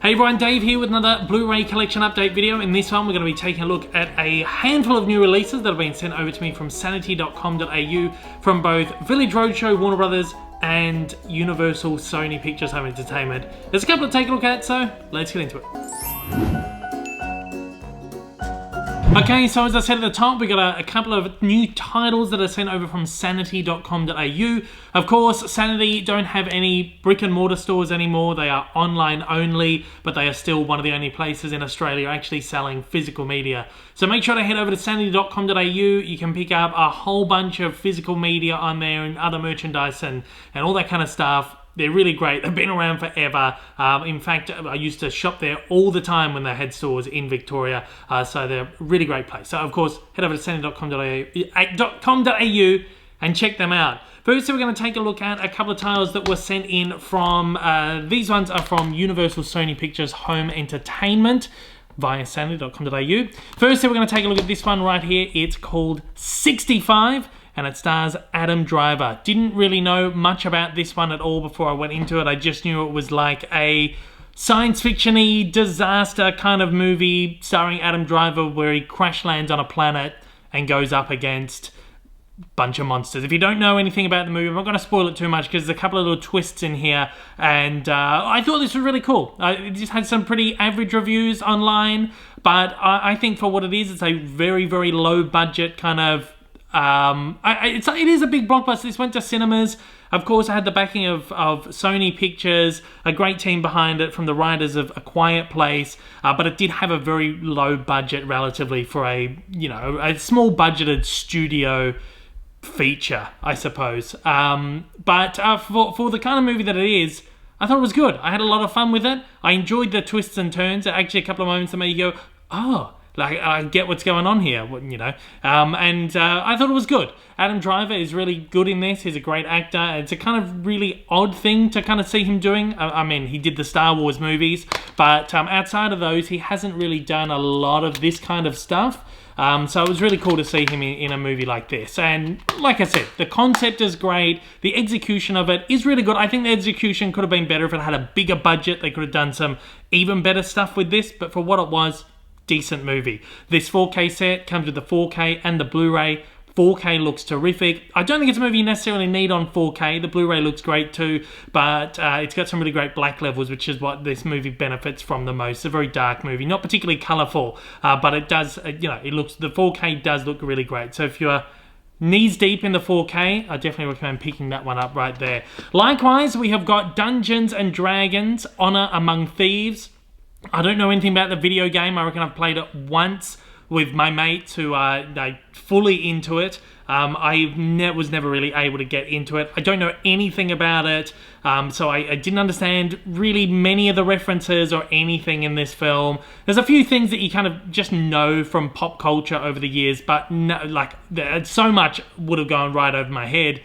Hey everyone, Dave here with another Blu-ray collection update video. In this one, we're going to be taking a look at a handful of new releases that have been sent over to me from sanity.com.au from both Village Roadshow, Warner Brothers, and Universal Sony Pictures Home Entertainment. There's a couple to take a look at, so let's get into it. Okay, so as I said at the top, we got a couple of new titles that are sent over from sanity.com.au. Of course, Sanity don't have any brick and mortar stores anymore. They are online only, but they are still one of the only places in Australia actually selling physical media. So make sure to head over to sanity.com.au. You can pick up a whole bunch of physical media on there and other merchandise and all that kind of stuff. They're really great. They've been around forever. In fact, I used to shop there all the time when they had stores in Victoria. So they're a really great place. So, of course, head over to sanity.com.au and check them out. First, we're going to take a look at a couple of titles that were sent in from... these ones are from Universal Sony Pictures Home Entertainment via sanity.com.au. First, we're going to take a look at this one right here. It's called 65. And it stars Adam Driver. Didn't really know much about this one at all before I went into it. I just knew it was like a science fiction-y disaster kind of movie starring Adam Driver where he crash lands on a planet and goes up against a bunch of monsters. If you don't know anything about the movie, I'm not going to spoil it too much because there's a couple of little twists in here, and I thought this was really cool. It just had some pretty average reviews online, but I think for what it is, it's a very, very low budget kind of it is a big blockbuster. This went to cinemas. Of course, I had the backing of Sony Pictures, a great team behind it from the writers of A Quiet Place, but it did have a very low budget relatively for a small budgeted studio feature, I suppose. But for the kind of movie that it is, I thought it was good. I had a lot of fun with it. I enjoyed the twists and turns. Actually, a couple of moments that made you go, oh, like, I get what's going on here, I thought it was good. Adam Driver is really good in this. He's a great actor. It's a kind of really odd thing to kind of see him doing. I mean, he did the Star Wars movies, but outside of those, he hasn't really done a lot of this kind of stuff. So it was really cool to see him in a movie like this. And like I said, the concept is great. The execution of it is really good. I think the execution could have been better if it had a bigger budget. They could have done some even better stuff with this, but for what it was, decent movie. This 4K set comes with the 4K and the Blu-ray. 4K looks terrific. I don't think it's a movie you necessarily need on 4K. The Blu-ray looks great too, but it's got some really great black levels, which is what this movie benefits from the most. It's a very dark movie, not particularly colourful, but it does, the 4K does look really great. So if you're knees deep in the 4K, I definitely recommend picking that one up right there. Likewise, we have got Dungeons and Dragons: Honor Among Thieves. I don't know anything about the video game. I reckon I've played it once with my mates who are fully into it. I was never really able to get into it. I don't know anything about it, so I didn't understand really many of the references or anything in this film. There's a few things that you kind of just know from pop culture over the years, but no, so much would have gone right over my head.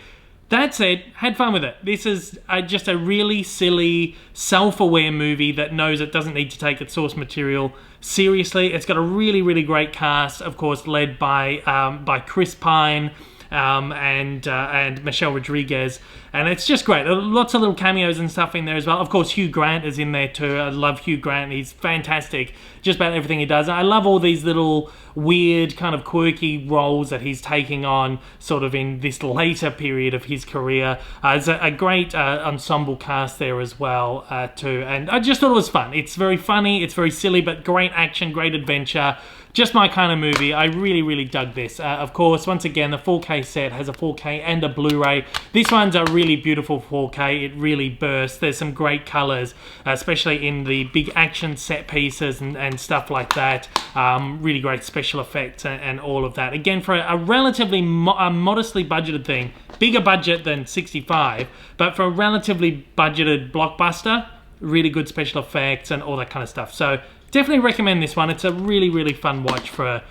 That said, had fun with it. This is just a really silly, self-aware movie that knows it doesn't need to take its source material seriously. It's got a really, really great cast, of course, led by Chris Pine and Michelle Rodriguez, and it's just great. Lots of little cameos and stuff in there as well. Of course, Hugh Grant is in there too. I love Hugh Grant. He's fantastic, just about everything he does. I love all these little weird, kind of quirky roles that he's taking on sort of in this later period of his career. There's a great ensemble cast there as well too, and I just thought it was fun. It's very funny, it's very silly, but great action, great adventure. Just my kind of movie. I really, really dug this. Of course, once again, the 4K set has a 4K and a Blu-ray. This one's a really beautiful 4K. It really bursts. There's some great colors, especially in the big action set pieces and stuff like that. Really great special effects and all of that. Again, for a relatively modestly budgeted thing, bigger budget than 65, but for a relatively budgeted blockbuster, really good special effects and all that kind of stuff. So definitely recommend this one. It's a really, really fun watch for a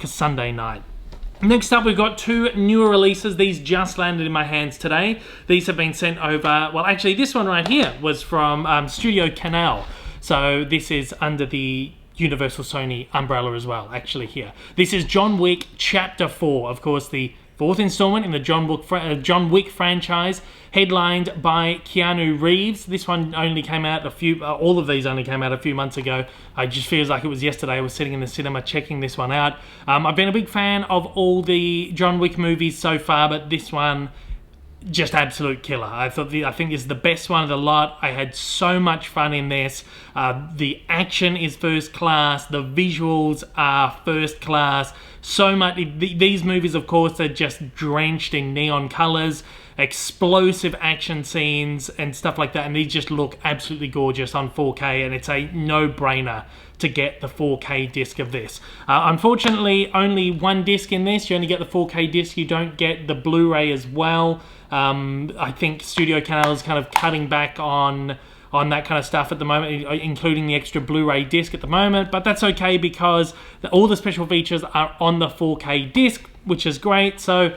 Sunday night. Next up, we've got two newer releases. These just landed in my hands today. These have been sent over... Well, actually, this one right here was from Studio Canal. So this is under the Universal Sony umbrella as well, actually, here. This is John Wick Chapter 4. Of course, the fourth installment in the John Wick franchise, headlined by Keanu Reeves. This one only came out all of these only came out a few months ago. It just feels like it was yesterday. I was sitting in the cinema checking this one out. I've been a big fan of all the John Wick movies so far, but this one, just absolute killer. I think this is the best one of the lot. I had so much fun in this. The action is first class. The visuals are first class. So much. These movies, of course, are just drenched in neon colors, explosive action scenes and stuff like that. And these just look absolutely gorgeous on 4K, and it's a no-brainer to get the 4K disc of this. Unfortunately, only one disc in this. You only get the 4K disc. You don't get the Blu-ray as well. I think Studio Canal is kind of cutting back on that kind of stuff at the moment, including the extra Blu-ray disc at the moment, but that's okay because all the special features are on the 4K disc, which is great, so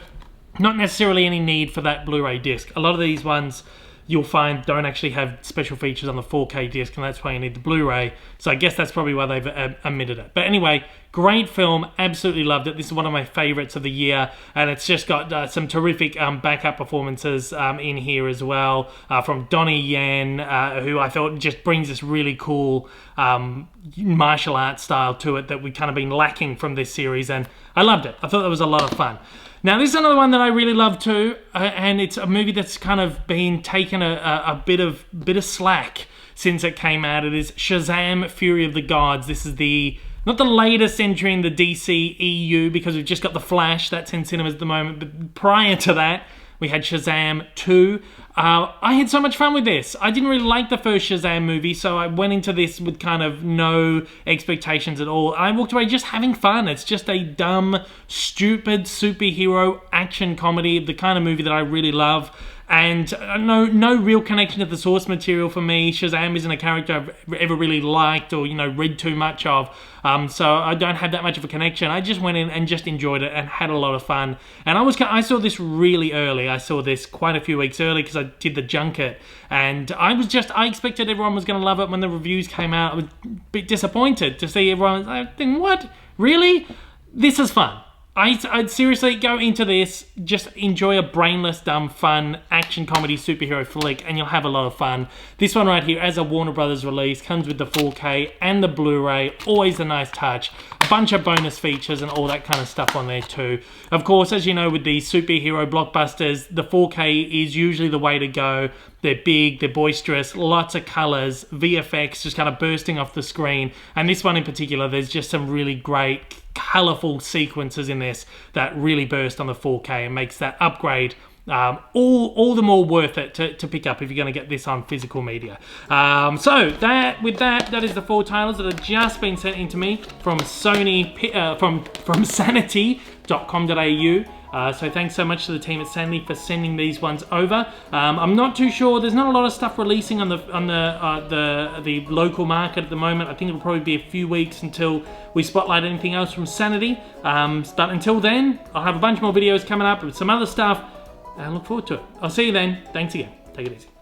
not necessarily any need for that Blu-ray disc. A lot of these ones you'll find don't actually have special features on the 4K disc, and that's why you need the Blu-ray. So I guess that's probably why they've omitted it. But anyway, great film, absolutely loved it. This is one of my favorites of the year, and it's just got some terrific backup performances in here as well, from Donnie Yen, who I thought just brings this really cool martial arts style to it that we've kind of been lacking from this series, and I loved it. I thought that was a lot of fun. Now, this is another one that I really love too, and it's a movie that's kind of been taken a bit of slack since it came out. It is Shazam! Fury of the Gods. This is not the latest entry in the DC EU, because we've just got The Flash, that's in cinemas at the moment, but prior to that, we had Shazam 2. I had so much fun with this. I didn't really like the first Shazam movie, so I went into this with kind of no expectations at all. I walked away just having fun. It's just a dumb, stupid superhero action comedy, the kind of movie that I really love. And no real connection to the source material for me. Shazam isn't a character I've ever really liked or, read too much of. So I don't have that much of a connection. I just went in and just enjoyed it and had a lot of fun. And I saw this really early. I saw this quite a few weeks early because I did the junket. And I expected everyone was going to love it when the reviews came out. I was a bit disappointed to see everyone thinking, what? Really? This is fun. I'd seriously go into this, just enjoy a brainless, dumb, fun action comedy superhero flick, and you'll have a lot of fun. This one right here, as a Warner Brothers release, comes with the 4K and the Blu-ray, always a nice touch. A bunch of bonus features and all that kind of stuff on there too. Of course, as you know, with these superhero blockbusters, the 4K is usually the way to go. They're big, they're boisterous, lots of colors, VFX just kind of bursting off the screen. And this one in particular, there's just some really great, colorful sequences in this that really burst on the 4K and makes that upgrade all the more worth it to pick up if you're going to get this on physical media. So that is the 4 titles that have just been sent in to me from Sony from sanity.com.au. So thanks so much to the team at Sanity for sending these ones over. I'm not too sure. There's not a lot of stuff releasing on the local market at the moment. I think it'll probably be a few weeks until we spotlight anything else from Sanity. But until then, I'll have a bunch more videos coming up with some other stuff. And I look forward to it. I'll see you then. Thanks again. Take it easy.